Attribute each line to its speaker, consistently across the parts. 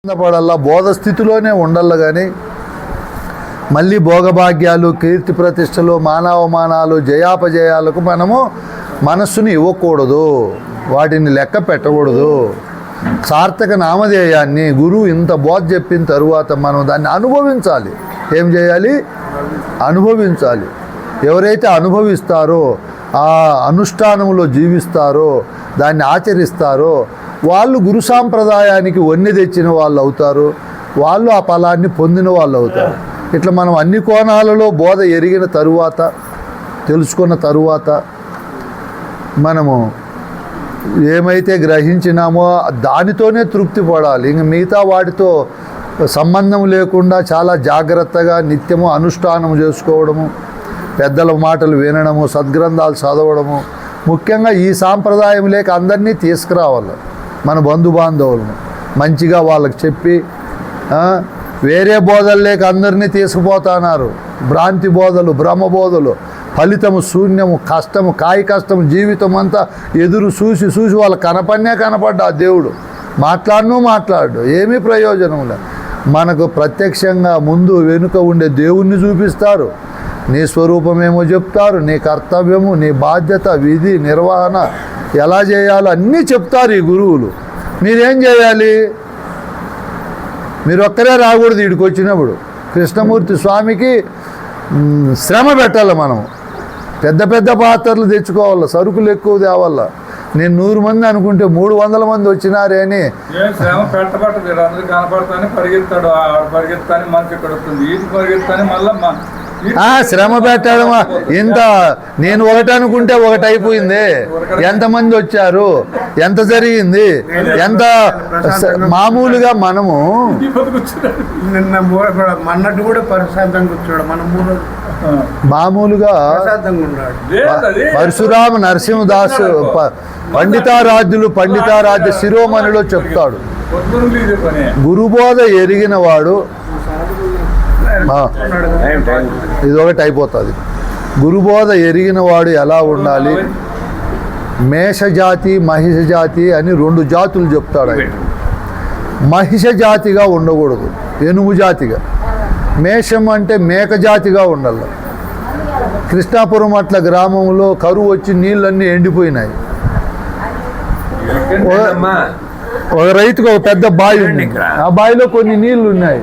Speaker 1: పడాలా బోధ స్థితిలోనే ఉండాలి కానీ మళ్ళీ భోగభాగ్యాలు కీర్తి ప్రతిష్టలు మానవమానాలు జయాపజయాలకు మనము మనస్సుని ఇవ్వకూడదు, వాటిని లెక్క పెట్టకూడదు. సార్థక నామధేయాన్ని గురువు ఇంత బోధ చెప్పిన తరువాత మనం దాన్ని అనుభవించాలి. ఏం చేయాలి? అనుభవించాలి. ఎవరైతే అనుభవిస్తారో, ఆ అనుష్ఠానంలో జీవిస్తారో, దాన్ని ఆచరిస్తారో వాళ్ళు గురు సాంప్రదాయానికి వన్నె తెచ్చిన వాళ్ళు అవుతారు, వాళ్ళు ఆ ఫలాన్ని పొందిన వాళ్ళు అవుతారు. ఇట్లా మనం అన్ని కోణాలలో బోధ ఎరిగిన తరువాత, తెలుసుకున్న తరువాత మనము ఏమైతే గ్రహించినామో దానితోనే తృప్తి పడాలి. ఇంక మిగతా వాటితో సంబంధం లేకుండా చాలా జాగ్రత్తగా నిత్యము అనుష్ఠానం చేసుకోవడము, పెద్దల మాటలు వినడము, సద్గ్రంథాలు చదవడము, ముఖ్యంగా ఈ సాంప్రదాయం లేక అందరినీ తీసుకురావాలి. మన బంధుబాంధవులను మంచిగా వాళ్ళకి చెప్పి, వేరే బోధలు లేక అందరినీ తీసుకుపోతున్నారు. భ్రాంతి బోధలు, బ్రహ్మ బోధలు, ఫలితము శూన్యము, కష్టము, కాయ కష్టము, జీవితం అంతా ఎదురు చూసి వాళ్ళకి కనపడ్డా దేవుడు మాట్లాడు ఏమీ ప్రయోజనం లేదు. మనకు ప్రత్యక్షంగా ముందు వెనుక ఉండే దేవుణ్ణి చూపిస్తారు, నీ స్వరూపమేమో చెప్తారు, నీ కర్తవ్యము, నీ బాధ్యత, విధి నిర్వహణ ఎలా చేయాలో అన్నీ చెప్తారు ఈ గురువులు. మీరేం చేయాలి? మీరు ఒక్కరే రాకూడదు. వీడికి వచ్చినప్పుడు కృష్ణమూర్తి స్వామికి శ్రమ పెట్టాలి. మనం పెద్ద పెద్ద పాత్రలు తెచ్చుకోవాలి, సరుకులు ఎక్కువ తేవాల. నేను 100 మంది అనుకుంటే 300 మంది వచ్చినారే అని
Speaker 2: శ్రమ పెట్టబట్టదు. కనపడతానే పరిగెత్తాడు, పరిగెత్తాని మనకి కడుతుంది, ఇది పరిగెత్తాని మళ్ళీ
Speaker 1: శ్రమ పెట్టడం. ఇంత నేను ఒకటి అనుకుంటే ఒకటి అయిపోయింది. ఎంతమంది వచ్చారు, ఎంత జరిగింది, ఎంత మామూలుగా మనము
Speaker 3: మన్నట్టు కూడా ప్రశాంతంగా కూర్చోడు. మనం
Speaker 1: మామూలుగా పరశురామ నరసింహదాసు పండితారాధ్య శిరోమణిలో చెప్తాడు, గురుబోధ ఎరిగిన వాడు, ఇది ఒకటి అయిపోతుంది. గురుబోధ ఎరిగిన వాడు ఎలా ఉండాలి? మేషజాతి, మహిష జాతి అని 2 జాతులు చెప్తాడు ఆయన. మహిష జాతిగా ఉండకూడదు, ఏనుగు జాతిగా. మేషం అంటే మేక జాతిగా ఉండాలి. కృష్ణాపురం అట్ల గ్రామంలో కరువు వచ్చి నీళ్ళన్నీ ఎండిపోయినాయి. ఒక రైతుకు ఒక పెద్ద బావి ఉంది, ఆ బావిలో కొన్ని నీళ్లు ఉన్నాయి.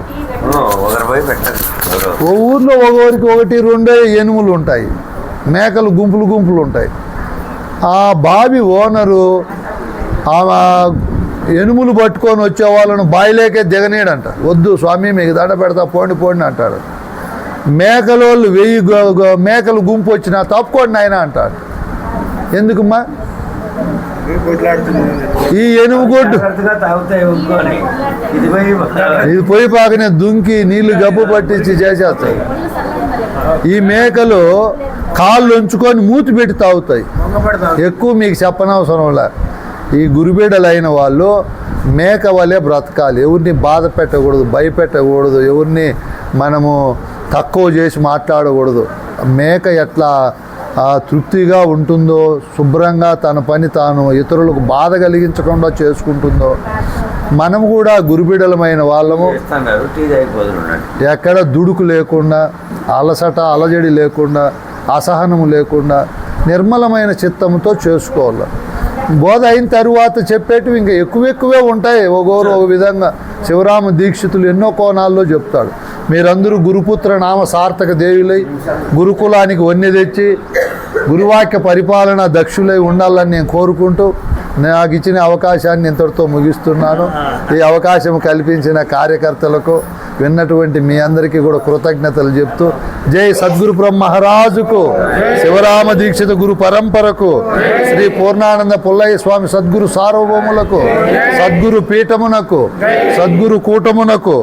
Speaker 1: ఓ ఊర్లో ఒకరికి 1-2 ఏనుగులు ఉంటాయి, మేకలు గుంపులు ఉంటాయి. ఆ బావి ఓనరు ఆ ఎనుములు పట్టుకొని వచ్చే వాళ్ళను బావిలేకే దిగనీయడంట. వద్దు స్వామి, మీకు దండ పెడతా, పోండి అంటాడు. మేకలోళ్ళు 1000 మేకలు గుంపు వచ్చినా తప్పుకోండి ఆయన అంటాడు. ఎందుకమ్మా? ఈ ఎనుముగొడ్డు ఇది పోయి పాకనే దుంకి నీళ్లు గబ్బు పట్టించి చేసేస్తాయి. ఈ మేకలు కాళ్ళు ఉంచుకొని మూతి పెట్టి తాగుతాయి. ఎక్కువ మీకు చెప్పనవసరంలా. ఈ గురుబిడ్డలైన వాళ్ళు మేక వలె బ్రతకాలి. ఎవరిని బాధ పెట్టకూడదు, భయపెట్టకూడదు, ఎవరిని మనము తక్కువ చేసి మాట్లాడకూడదు. మేక ఎట్లా తృప్తిగా ఉంటుందో, శుభ్రంగా తన పని తాను ఇతరులకు బాధ కలిగించకుండా చేసుకుంటుందో, మనం కూడా గురుబిడలమైన వాళ్ళము ఎక్కడ దుడుకు లేకుండా, అలసట అలజడి లేకుండా, అసహనము లేకుండా నిర్మలమైన చిత్తంతో చేసుకోవాలి. బోధ అయిన తరువాత చెప్పేటివి ఇంకా ఎక్కువే ఉంటాయి. ఒక్కొరు ఒక విధంగా. శివరామ దీక్షితులు ఎన్నో కోణాల్లో చెప్తాడు. మీరందరూ గురుపుత్ర నామ సార్థక దేవులై గురుకులానికి వన్నె తెచ్చి గురువాక్య పరిపాలన దక్షులై ఉండాలని నేను కోరుకుంటూ నాకు ఇచ్చిన అవకాశాన్ని ఇంతటితో ముగిస్తున్నాను. ఈ అవకాశం కల్పించిన కార్యకర్తలకు, విన్నటువంటి మీ అందరికీ కూడా కృతజ్ఞతలు చెప్తూ, జై సద్గురు బ్రహ్మరాజుకు, శివరామ దీక్షిత గురు పరంపరకు, శ్రీ పూర్ణానంద పుల్లయ్య స్వామి సద్గురు సార్వభౌములకు, సద్గురు పీఠమునకు, సద్గురు కూటమునకు,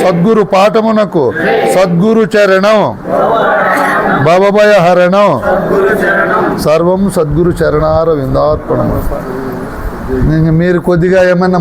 Speaker 1: సద్గురు పాఠమునకు, సద్గురు చరణం భవభయ హరణం సర్వం సద్గురు చరణార విందార్పణం. మీరు కొద్దిగా ఏమన్నా